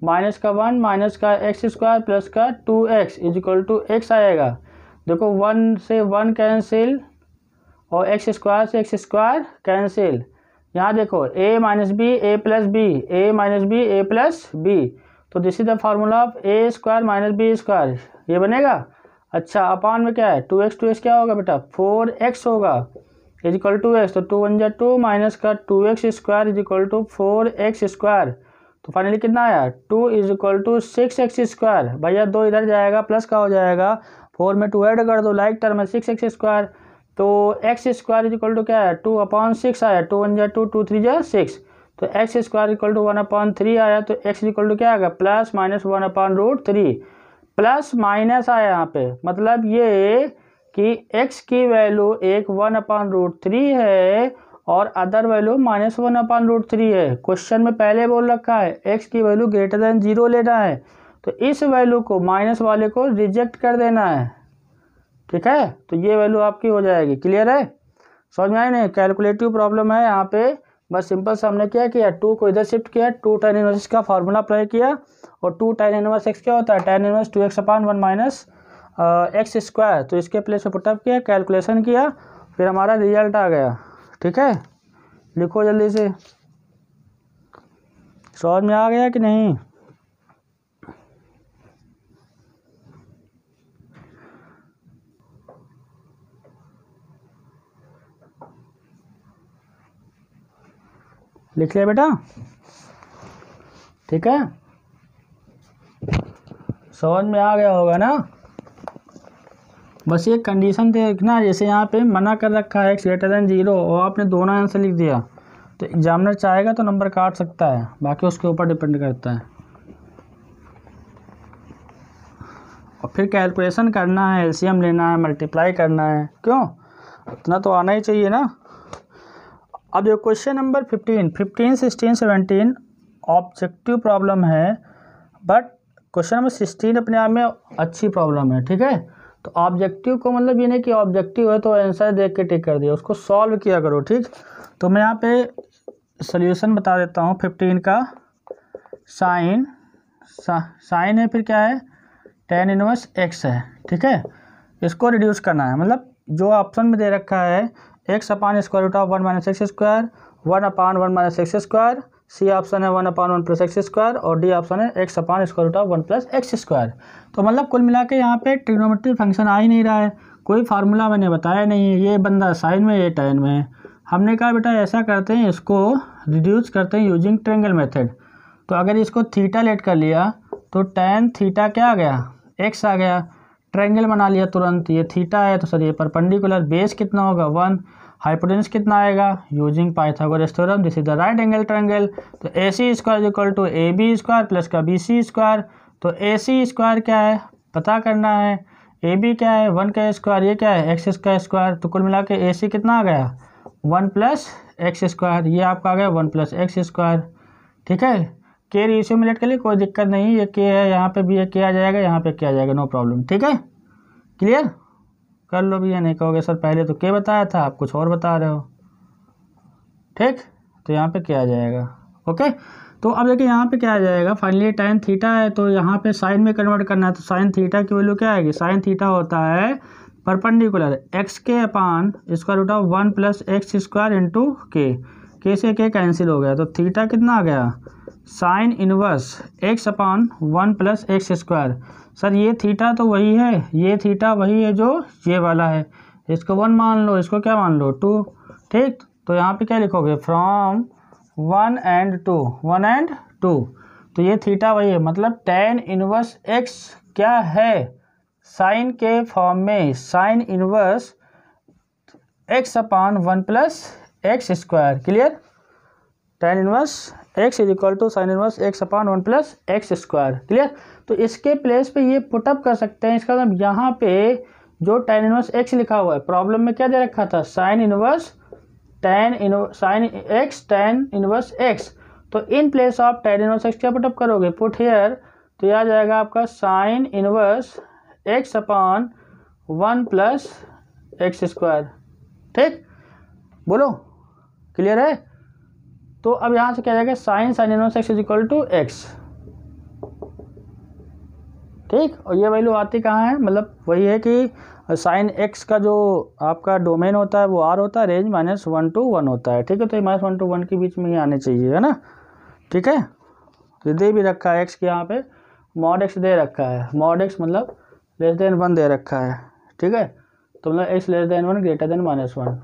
Speaker 1: माइनस का 1 माइनस का एक्स स्क्वायर प्लस का 2x is equal to x आएगा। देखो 1 से 1 कैंसिल और एक्स स्क्वायर से एक्स स्क्वायर कैंसिल, यहाँ देखो a minus B A plus B, A minus B A plus B, तो this is the formula of A square minus B square, ये बनेगा। अच्छा, अपान में क्या है, 2x क्या होगा बेटा, 4x होगा इज इक्वल टू एक्स, तो 2 1 जा 2 माइनस का 2x square is equal to 4x square, तो फाइनली कितना आया, 2 is equal to 6x square. भैया 2 इधर जाएगा, प्लस का हो जाएगा, 4 में 2 ऐड कर दो, लाइक टर्म है 6x स्क्वायर, तो x square is equal to क्या है, 2 अपॉन 6 आया, 2 1 जा 2 2 3 जा 6, तो x square equal to 1 upon 3 आया, तो x इक्वल टू क्या आएगा, plus minus 1 upon root 3, plus minus आया यहाँ पे, मतलब ये कि x की वैल्यू एक 1 अपॉन रूट 3 है और other value minus 1 upon root 3 है। क्वेश्चन में पहले बोल रखा है x की वैल्यू ग्रेटर देन 0 लेना है, तो इस वैल्यू को माइनस वाले को रिजेक्ट कर देना है। ठीक है, तो ये वैल्यू आपकी हो जाएगी। क्लियर है, समझ में आए नहीं, कैलकुलेटिव प्रॉब्लम है यहाँ पे, बस सिंपल से हमने क्या किया, 2 को इधर शिफ्ट किया, 2 tan इनवर्स का फार्मूला अप्लाई किया, और 2 tan इनवर्स x क्या होता है, tan inverse 2x upon 1 minus x square, तो इसके प्लेस पे पुटअप किया, कैलकुलेशन किया, फिर हमारा रिजल्ट आ गया। ठीक है, लिखो जल्दी से, समझ में आ गया कि नहीं? लिख लिया बेटा? ठीक है, समझ में आ गया होगा ना। बस ये कंडीशन देखना, जैसे यहाँ पे मना कर रखा है x ग्रेटर देन 0 और आपने दोनों आंसर लिख दिया, तो एग्जामिनर चाहेगा तो नंबर काट सकता है, बाकी उसके ऊपर डिपेंड करता है। और फिर कैलकुलेशन करना है, एलसीएम लेना है, मल्टीप्लाई करना है, क्यों, इतना तो आना ही चाहिए ना। अब देखो क्वेश्चन नंबर 15, 16, 17 ऑब्जेक्टिव प्रॉब्लम है, बट क्वेश्चन नंबर 16 अपने आप में अच्छी प्रॉब्लम है। ठीक है, तो ऑब्जेक्टिव को मतलब ये नहीं कि ऑब्जेक्टिव है तो आंसर देख के टिक कर दिया, उसको सॉल्व किया करो। ठीक, तो मैं यहाँ पे सॉल्यूशन बता देता हूँ। 15 का साइन है, फिर क्या है, tan इनवर्स x है। ठीक है, इसको रिड्यूस करना है, मतलब जो ऑप्शन में दे रखा है x upon square root of 1 minus x square, 1 upon 1 minus x square, C option है 1 अपान 1 प्लस एक्स स्क्वायर और डी ऑप्शन है x upon square root of 1 plus x square. तो मतलब कुल मिला के यहाँ पे ट्रिग्नोमेट्री फंक्शन आ ही नहीं रहा है, कोई फार्मूला मैंने बताया नहीं है, ये बंदा साइन में ये टैन में है। हमने कहा बेटा ऐसा करते हैं, इसको रिड्यूस करते हैं यूजिंग ट्रायंगल मेथड। तो अगर इसको थीटा लेट कर लिया तो टैन थीटा क्या आ गया, एक्स आ गया। ट्रायंगल बना लिया तुरंत, ये थीटा है तो सर ये परपेंडिकुलर, बेस कितना होगा 1, हाइपोटेन्यूस कितना आएगा using Pythagoras theorem, this is the right angle triangle. तो A C square is equal to A B square plus का बी सी स्क्वायर। तो ए सी स्क्वायर क्या है पता करना है, ए बी क्या है 1 का स्क्वायर, ये क्या है एक्स का स्क्वायर। तो कुल मिला के ए सी कितना आ गया 1 प्लस एक्स स्क्वायर, ये आपका आ गया 1 प्लस एक्स स्क्वायर। ठीक है, के रेशियो में लेट के लिए कोई दिक्कत नहीं, ये के है यहाँ पे भी ये के आ जाएगा, यहाँ पे के आ जाएगा, नो प्रॉब्लम। ठीक है, क्लियर कर लो भी, ये नहीं कहोगे सर पहले तो के बताया था आप कुछ और बता रहे हो। ठीक, तो यहाँ पे क्या आ जाएगा, ओके। तो अब देखिए यहाँ पे क्या आ जाएगा, फाइनली tan थीटा है तो यहाँ पे साइन में कन्वर्ट करना है, तो साइन थीटा की वैल्यू क्या आएगी, साइन थीटा होता है परपेंडिकुलर एक्स के upon square root of 1 plus x square into के से के कैंसिल हो गया। तो थीटा कितना आ गया sign inverse x upon 1 plus x square. Sir ये थीटा तो वही है, ये थीटा वही है जो ये वाला है, इसको 1 मान लो, इसको क्या मान लो 2। ठीक, तो यहाँ पे क्या लिखोगे फ्रॉम 1 and 2, 1 and 2। तो ये थीटा वही है, मतलब tan इनवर्स एक्स क्या है साइन के फॉर्म में, sine inverse x upon 1 plus x square. Clear, tan inverse x is equal to sine inverse x upon 1 plus x square. Clear, तो इसके प्लेस पे ये पुटअप कर सकते हैं, इसका मतलब यहाँ पे जो tan इनवर्स एक्स लिखा हुआ है, प्रॉब्लम में क्या दे रखा था sine inverse sine x tan inverse x. तो in place of tan inverse x क्या पुटअप करोगे, पुट हेयर, तो यह आ जाएगा आपका sine inverse x upon 1 plus x square. ठीक, बोलो क्लियर है। तो अब यहाँ से क्या जाएगा sine inverse x is equal to x. ठीक, और ये वैल्यू आती कहाँ है, मतलब वही है कि साइन एक्स का जो आपका डोमेन होता है वो आर होता है, रेंज -1 to 1 होता है। ठीक है, तो -1 to 1 के बीच में ही आने चाहिए, है ना। ठीक है, तो दे भी रखा है एक्स के यहाँ पे मॉड एक्स दे रखा है, मॉड एक्स मतलब <1 दे रखा है। ठीक है, तो मतलब x <1 -1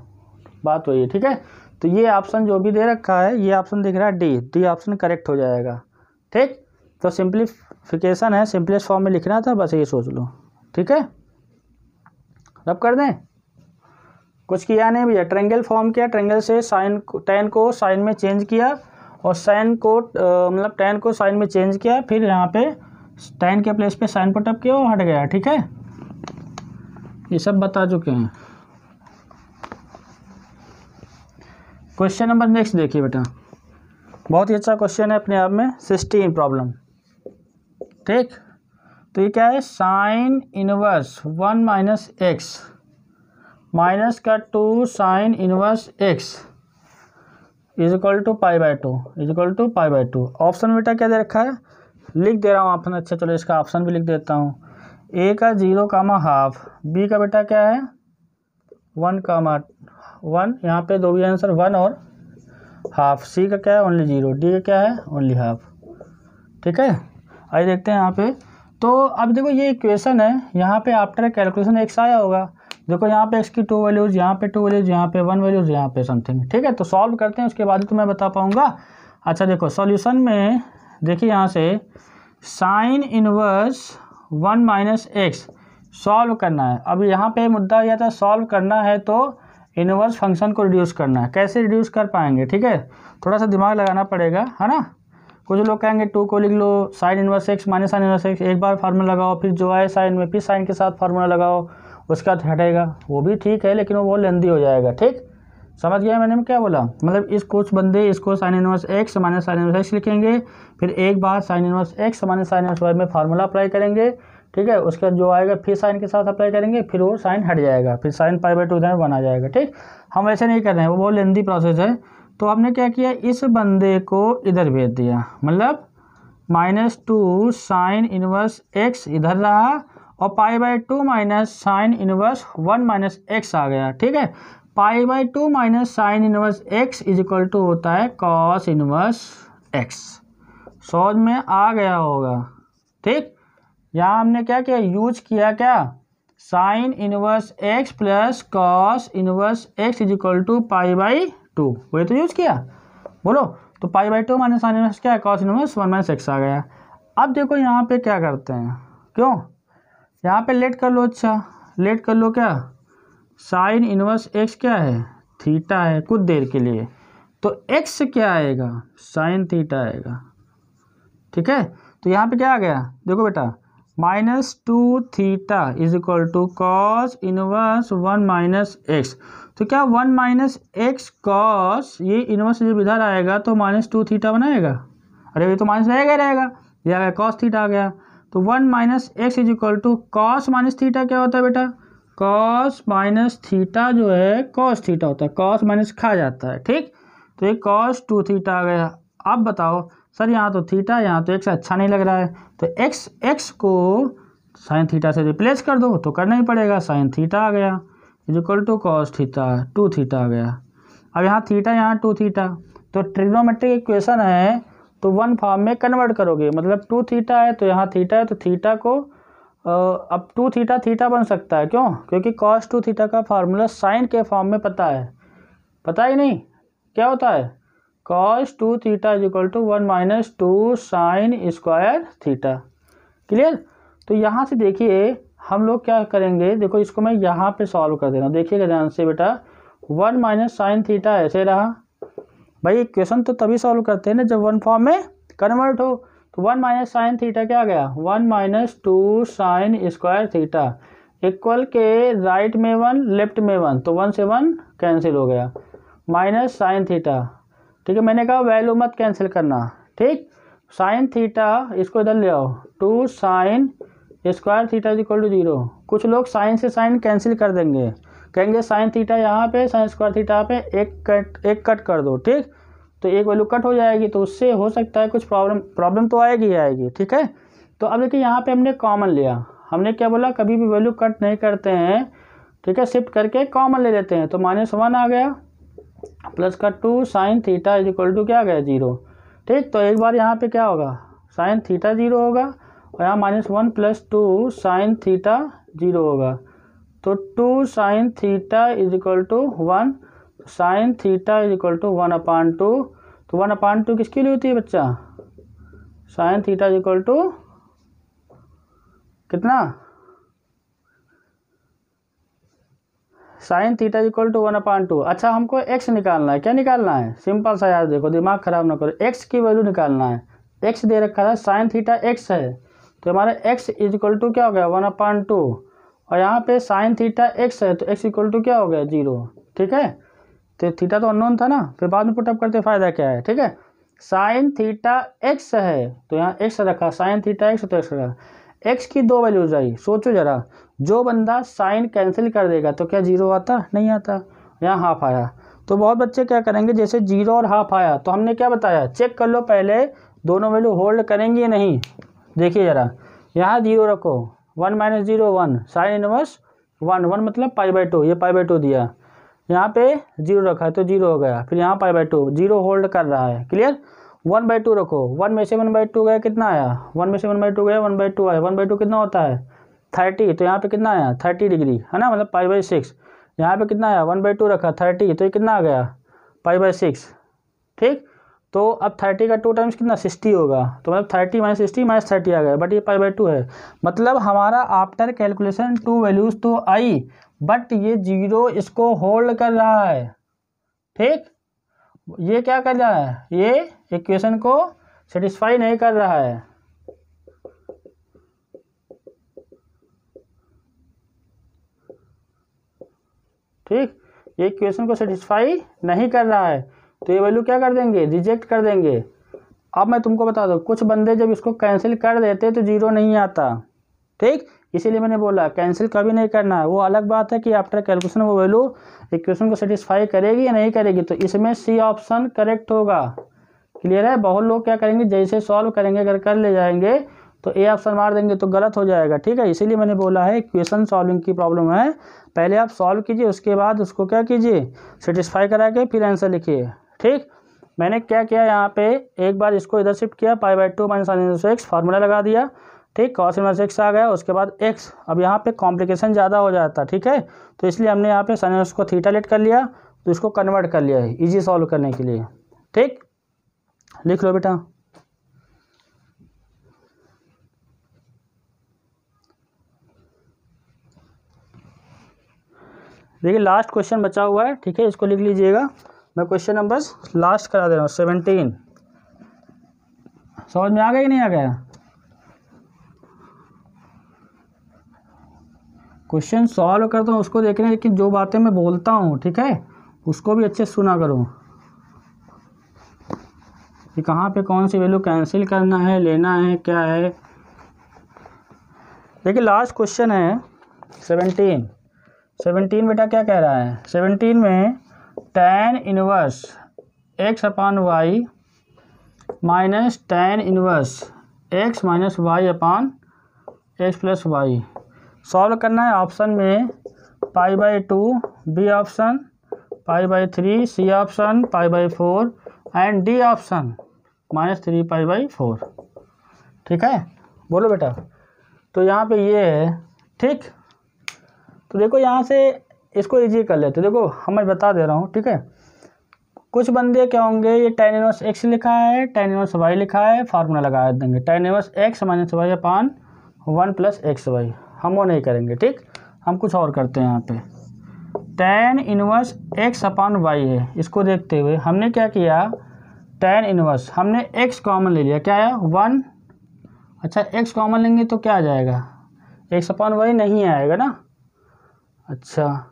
Speaker 1: बात वही है। ठीक है, तो ये ऑप्शन जो भी दे रखा है, ये ऑप्शन दिख रहा है डी ऑप्शन करेक्ट हो जाएगा। ठीक, तो सिंप्लीफिकेशन है, सिंपलेस्ट फॉर्म में लिखना था, बस ये सोच लो। ठीक है, रब कर दें, कुछ किया नहीं भैया, ट्रायंगल फॉर्म किया, ट्रायंगल से साइन tan को साइन में चेंज किया और साइन को मतलब tan को साइन में चेंज किया, फिर यहाँ पे tan के प्लेस पे साइन पुटअप किया और हट गया। ठीक है, ये सब बता चुके हैं। क्वेश्चन नंबर नेक्स्ट देखिए बेटा, बहुत ही अच्छा क्वेश्चन है अपने आप में, 16 प्रॉब्लम। ठीक, तो ये क्या है sine inverse 1 minus x minus का 2 sine inverse x is equal to π/2 option बेटा क्या दे रखा है, लिख दे रहा हूँ ऑप्शन। अच्छा चलो इसका ऑप्शन भी लिख देता हूँ, ए का 0,5, बी का बेटा क्या है 1,1, यहाँ पे दो भी आंसर 1 और हाफ, सी का क्या है ओनली 0, डी का क्या है ओनली हाफ। ठीक है, आइए देखते हैं यहाँ पे। तो अब देखो ये इक्वेशन है, यहाँ पे आफ्टर कैलकुलेशन एक्स आया होगा, देखो यहाँ पे एक्स की 2 वैल्यूज़, यहाँ पे 2 वैल्यूज़, यहाँ पे 1 वैल्यूज़, यहाँ पे समथिंग। ठीक है, तो सॉल्व करते हैं, उसके बाद ही तो मैं बता पाऊँगा। अच्छा देखो सॉल्यूशन में देखिए यहाँ से sign inverse 1 minus x solve करना है। अब यहाँ पे मुद्दा यह था सॉल्व करना है तो इनवर्स फंक्शन को रिड्यूस करना है, कैसे रिड्यूस कर पाएंगे। ठीक है, थोड़ा सा दिमाग लगाना पड़ेगा, है ना। कुछ लोग कहेंगे 2 को लिख लो sine inverse x minus sine inverse x, एक बार फार्मूला लगाओ, फिर जो आए साइन में फिर साइन के साथ फार्मूला लगाओ, उसका हटेगा, वो भी ठीक है लेकिन वो बहुत लेंदी हो जाएगा। ठीक, समझ गया मैंने क्या बोला, मतलब इस कुछ बंदे इसको sine inverse x minus sine inverse x लिखेंगे, फिर एक बार sine inverse x minus sine inverse Y में फार्मूला अप्लाई करेंगे। ठीक है, उसका जो आएगा फिर साइन के साथ अप्लाई करेंगे, फिर वो साइन हट जाएगा, फिर साइन π/2 इधर 1 आ जाएगा। ठीक, हम ऐसे नहीं कर रहे हैं, वो बहुत लेंदी प्रोसेस है। तो हमने क्या किया, इस बंदे को इधर भेज दिया, मतलब -2 साइन इनवर्स एक्स इधर रहा और pi by two minus sine inverse 1 minus x आ गया। ठीक है, pi by two minus sine inverse x is equal to होता है कॉस इनवर्स एक्स। समझ में आ गया होगा। ठीक, यहाँ हमने क्या किया, यूज किया क्या, sine inverse x plus cos inverse x is equal to pi by two, वही तो यूज किया। बोलो, तो pi by two minus sine inverse क्या है, कॉस इनवर्स 1 माइनस एक्स आ गया। अब देखो यहाँ पे क्या करते हैं, क्यों यहाँ पे लेट कर लो, अच्छा लेट कर लो, क्या साइन इनवर्स एक्स क्या है, थीटा है कुछ देर के लिए, तो एक्स क्या आएगा, साइन थीटा आएगा। ठीक है, तो यहाँ पे क्या आ गया, देखो बेटा, minus two theta is equal to cos inverse 1 minus x. तो क्या 1 माइनस एक्स कॉस, ये इनवर्स जब इधर आएगा तो माइनस टू थीटा बनाएगा, अरे ये तो माइनस रहेगा रहेगा, ये आ गया कॉस थीटा आ गया। तो 1 minus x is equal to cos minus theta क्या होता है बेटा, कॉस माइनस थीटा जो है कॉस थीटा होता है, कॉस माइनस खा जाता है। ठीक, तो ये कॉस टू थीटा आ गया। अब बताओ सर यहाँ तो थीटा यहाँ तो एक्स अच्छा नहीं लग रहा है, तो एक्स को साइन थीटा से रिप्लेस कर दो, तो करना ही पड़ेगा, साइन थीटा आ गया is equal to cos theta, two theta आ गया। अब यहाँ थीटा यहाँ टू थीटा, तो ट्रिग्नोमेट्रिक इक्वेशन है तो वन फॉर्म में कन्वर्ट करोगे, मतलब टू थीटा है तो यहाँ थीटा है, तो थीटा को अब टू थीटा थीटा बन सकता है, क्यों, क्योंकि कॉस टू थीटा का फार्मूला साइन के फॉर्म में पता है, पता ही नहीं क्या होता है, cos two theta is equal to 1 minus two sine square theta. Clear. तो यहाँ से देखिए हम लोग क्या करेंगे, देखो इसको मैं यहाँ पे सॉल्व कर दे रहा हूँ, देखिएगा ध्यान से बेटा, 1 माइनस साइन थीटा ऐसे रहा, भाई इक्वेशन तो तभी सॉल्व करते हैं ना जब वन फॉर्म में कन्वर्ट हो। तो 1 माइनस साइन थीटा क्या आ गया, 1 minus two sine square theta equal के राइट में 1 लेफ्ट में 1, तो 1 से 1 कैंसिल हो गया, माइनस साइन थीटा। ठीक है, मैंने कहा वैल्यू मत कैंसिल करना। ठीक, साइन थीटा इसको इधर ले आओ, two sine square theta equal to 0। कुछ लोग साइन से साइन कैंसिल कर देंगे, कहेंगे साइन थीटा यहाँ पे साइन स्क्वायर थीटा पे एक कट कर दो। ठीक, तो एक वैल्यू कट हो जाएगी, तो उससे हो सकता है कुछ प्रॉब्लम तो आएगी ही आएगी। ठीक है, तो अब देखिए यहाँ पे हमने कॉमन लिया, हमने क्या बोला, कभी भी वैल्यू कट नहीं करते हैं। ठीक है, शिफ्ट करके कॉमन ले लेते हैं, तो -1 आ गया प्लस का two sine theta is equal to क्या आ गया 0। ठीक, तो एक बार यहाँ पे क्या होगा, साइन थीटा 0 होगा और यहाँ -1 प्लस टू साइन थीटा 0 होगा, तो 2 sine theta is equal to 1, sine theta is equal to 1/2। तो 1/2 किसके लिए होती है बच्चा, sine theta is equal to कितना, साइन थीटा इक्वल टू 1/2। अच्छा, हमको एक्स निकालना है, क्या निकालना है, सिंपल सा यार, देखो दिमाग खराब ना करो, एक्स की वैल्यू निकालना है। एक्स दे रखा था, साइन थीटा एक्स है, तो हमारा एक्स इज इक्वल टू क्या हो गया 1/2, और यहाँ पे साइन थीटा एक्स है, तो एक्स इक्वल टू क्या हो गया 0। ठीक है, तो थीटा तो अननोन था ना, फिर बाद में पुटअप करते फ़ायदा क्या है। ठीक है, साइन थीटा एक्स है तो यहाँ एक्स रखा, साइन थीटा एक्स तो एक्स रखा, एक्स की दो वैल्यूज आई, सोचो जरा, जो बंदा साइन कैंसिल कर देगा तो क्या 0 आता, नहीं आता, यहाँ हाफ आया। तो बहुत बच्चे क्या करेंगे, जैसे 0 और हाफ आया तो हमने क्या बताया, चेक कर लो पहले दोनों वैल्यू होल्ड करेंगे या नहीं। देखिए जरा, यहाँ 0 रखो, 1 माइनस 0 1, साइन इनवर्स 1 मतलब π/2, ये π/2 दिया, यहाँ पे 0 रखा है तो 0 हो गया, फिर यहाँ π/2, 0 होल्ड कर रहा है। क्लियर, 1/2 रखो, 1 में से 1/2 गया, कितना आया, 1 में से 1/2 गया, 1/2 आया, 1/2 कितना होता है 30, तो यहाँ पे कितना आया 30 डिग्री है ना, मतलब π/6। यहाँ पे कितना आया 1/2 रखा 30, तो ये कितना आ गया π/6। ठीक, तो अब 30 का 2 टाइम्स कितना 60 होगा, तो मतलब 30 - 60 - 30 आ गया, बट ये π/2 है, मतलब हमारा आफ्टर कैलकुलेशन 2 वैल्यूज़ तो आई, बट ये 0 इसको होल्ड कर रहा है। ठीक, ये क्या कर रहा है, ये इक्वेशन को सेटिस्फाई नहीं कर रहा है। ठीक, ये इक्वेशन को सेटिस्फाई नहीं कर रहा है, तो ये वैल्यू क्या कर देंगे, रिजेक्ट कर देंगे। अब मैं तुमको बता दूं, कुछ बंदे जब इसको कैंसिल कर देते तो 0 नहीं आता। ठीक, इसीलिए मैंने बोला कैंसिल कभी नहीं करना है। वो अलग बात है कि आफ्टर कैलकुलेशन वो वैल्यू इक्वेशन को सेटिस्फाई करेगी या नहीं करेगी, तो इसमें सी ऑप्शन करेक्ट होगा। क्लियर है, बहुत लोग क्या करेंगे, जैसे सॉल्व करेंगे अगर कर ले जाएंगे तो ए ऑप्शन मार देंगे तो गलत हो जाएगा, ठीक है। इसीलिए मैंने बोला है इक्वेशन सॉल्विंग की प्रॉब्लम है, पहले आप सॉल्व कीजिए, उसके बाद उसको क्या कीजिए, सेटिस्फाई करा के फिर आंसर लिखिए, ठीक। मैंने क्या किया यहाँ पे, एक बार इसको इधर शिफ्ट किया, π/2 - sin x फार्मूला लगा दिया, ठीक। cos इनवर्स x आ गया, उसके बाद x, अब यहाँ पे कॉम्प्लिकेशन ज़्यादा हो जाता, ठीक है। तो इसलिए हमने यहाँ पे sin इनवर्स को थीटा लेट कर लिया, तो इसको कन्वर्ट कर लिया है ईजी सॉल्व करने के लिए, ठीक। लिख लो बेटा। देखिए लास्ट क्वेश्चन बचा हुआ है, ठीक है, इसको लिख लीजिएगा। मैं क्वेश्चन नंबर लास्ट करा दे रहा हूँ, 17। समझ में आ गया कि नहीं आ गया? क्वेश्चन सॉल्व करता हूँ उसको देखना, लेकिन जो बातें मैं बोलता हूँ, ठीक है, उसको भी अच्छे से सुना करो कि कहाँ पे कौन सी वैल्यू कैंसिल करना है, लेना है, क्या है। देखिए लास्ट क्वेश्चन है 17 बेटा क्या कह रहा है, 17 में tan इनवर्स x/y माइनस tan inverse x - y/x + y solve करना है। ऑप्शन में π/2 B option, π/3 C option, π/4 and D option -3 π/4, ठीक है। बोलो बेटा। तो यहाँ पे ये है, ठीक। तो देखो यहाँ से इसको इजी कर लेते, देखो मैं बता दे रहा हूँ, ठीक है। कुछ बंदे क्या होंगे, ये tan इनवर्स x लिखा है, tan इनवर्स y लिखा है, फार्मूला लगा देंगे tan inverse x - y/1 + xy। हम वो नहीं करेंगे, ठीक। हम कुछ और करते हैं। यहाँ पे tan इनवर्स x/y है, इसको देखते हुए हमने क्या किया, tan इनवर्स हमने x कॉमन ले लिया, क्या आया 1। अच्छा x कॉमन लेंगे तो क्या आ जाएगा, x/y नहीं आएगा ना। अच्छा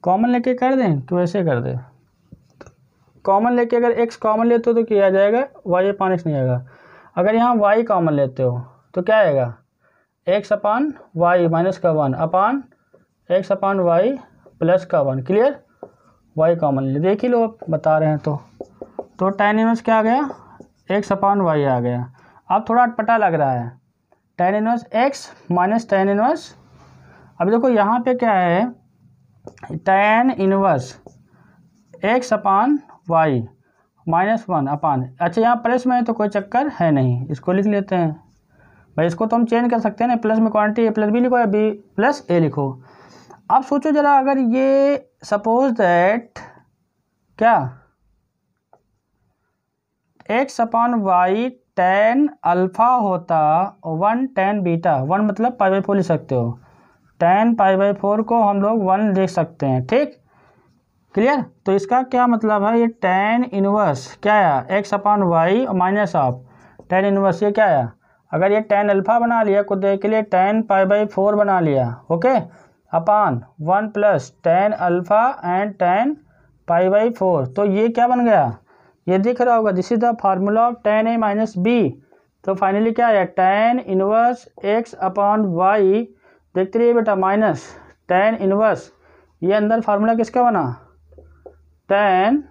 Speaker 1: कॉमन लेके कर दें तो ऐसे कर दे, कॉमन लेके अगर x कॉमन लेते हो तो क्या आ जाएगा, y/x नहीं आएगा। अगर यहाँ y कॉमन लेते हो तो क्या आएगा, x/y -1 अपान x/y +1, क्लियर। y कॉमन ले, देख ही लो, बता रहे हैं। तो tan इनवर्स क्या आ गया, x/y आ गया। अब थोड़ा अटपटा लग रहा है, tan inverse x minus tan inverse, अब देखो यहाँ पे क्या है, tan इनवर्स x/y -1 अपान, अच्छा यहाँ प्लस में है तो कोई चक्कर है नहीं, इसको लिख लेते हैं भाई। इसको तो हम चेंज कर सकते हैं ना, प्लस में क्वांटिटी a + b लिखो या b + a लिखो। अब सोचो जरा, अगर ये सपोज दैट क्या x/y tan अल्फ़ा होता 1 tan बीटा, 1 मतलब π/4 लिख सकते हो, tan π/4 को हम लोग 1 देख सकते हैं, ठीक, क्लियर। तो इसका क्या मतलब है, ये tan इनवर्स क्या आया, x/y minus of tan inverse, ये क्या आया, अगर ये tan अल्फ़ा बना लिया कुछ देर के लिए, tan π/4 बना लिया, okay, upon 1 + tan alpha and tan π/4, तो ये क्या बन गया, ये दिख रहा होगा, this is the formula of tan a - b। तो फाइनली क्या आया, tan इनवर्स x/y, देखते रहिए बेटा, माइनस tan इनवर्स, ये अंदर फार्मूला किसका बना, tan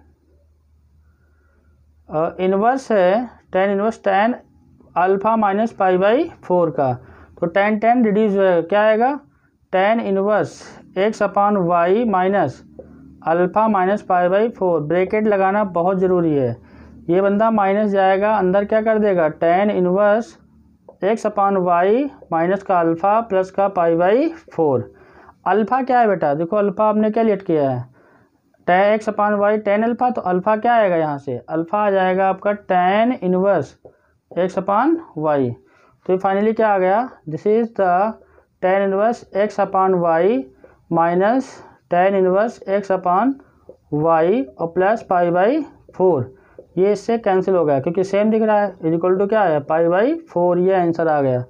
Speaker 1: इनवर्स है, tan inverse tan alpha minus π/4 का, तो tan रिड्यूस क्या आएगा, tan inverse x/y minus alpha minus π/4, bracket लगाना बहुत ज़रूरी है। ये बंदा माइनस जाएगा, अंदर क्या कर देगा, tan इनवर्स x/y माइनस का अल्फ़ा प्लस का π/4। अल्फ़ा क्या है बेटा, देखो अल्फ़ा आपने क्या लेट किया है, tan x/y tan अल्फ़ा, तो अल्फ़ा क्या आएगा, यहाँ से अल्फ़ा आ जाएगा आपका tan इनवर्स x/y। तो फाइनली क्या आ गया, this is the tan inverse x/y माइनस tan इनवर्स x/y और प्लस π/4, ये इससे कैंसिल हो गया क्योंकि सेम दिख रहा है, इक्वल टू क्या है, π/4, ये आंसर आ गया,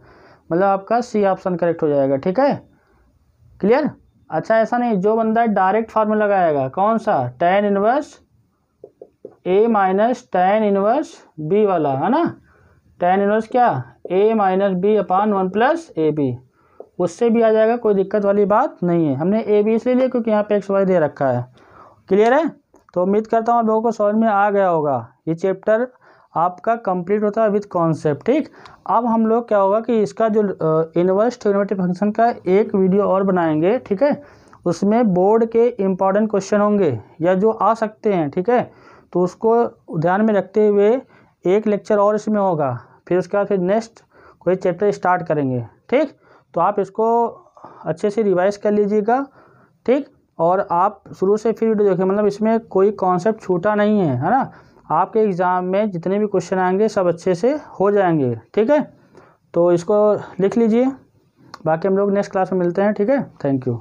Speaker 1: मतलब आपका सी ऑप्शन करेक्ट हो जाएगा, ठीक है, क्लियर। अच्छा ऐसा नहीं, जो बंदा डायरेक्ट फार्मूला लगाएगा, कौन सा, tan inverse a minus tan inverse b वाला, है ना, tan इनवर्स क्या, a - b अपान 1 + ab, उससे भी आ जाएगा, कोई दिक्कत वाली बात नहीं है। हमने ए बी इसलिए लिया क्योंकि यहाँ पे XY दे रखा है, क्लियर है। तो उम्मीद करता हूँ आप लोगों को समझ में आ गया होगा। ये चैप्टर आपका कंप्लीट होता है विथ कॉन्सेप्ट। ठीक, अब हम लोग क्या होगा कि इसका जो इनवर्स ट्रिग्नोमेट्री फंक्शन का एक वीडियो और बनाएंगे। ठीक है, उसमें बोर्ड के इम्पॉर्टेंट क्वेश्चन होंगे या जो आ सकते हैं। ठीक है, तो उसको ध्यान में रखते हुए एक लेक्चर और इसमें होगा, फिर उसके बाद फिर नेक्स्ट कोई चैप्टर स्टार्ट करेंगे। ठीक, तो आप इसको अच्छे से रिवाइज कर लीजिएगा। ठीक, और आप शुरू से फिर वीडियो देखिए, मतलब इसमें कोई कॉन्सेप्ट छूटा नहीं है ना। आपके एग्ज़ाम में जितने भी क्वेश्चन आएंगे सब अच्छे से हो जाएंगे। ठीक है, तो इसको लिख लीजिए, बाकी हम लोग नेक्स्ट क्लास में मिलते हैं। ठीक है, थैंक यू।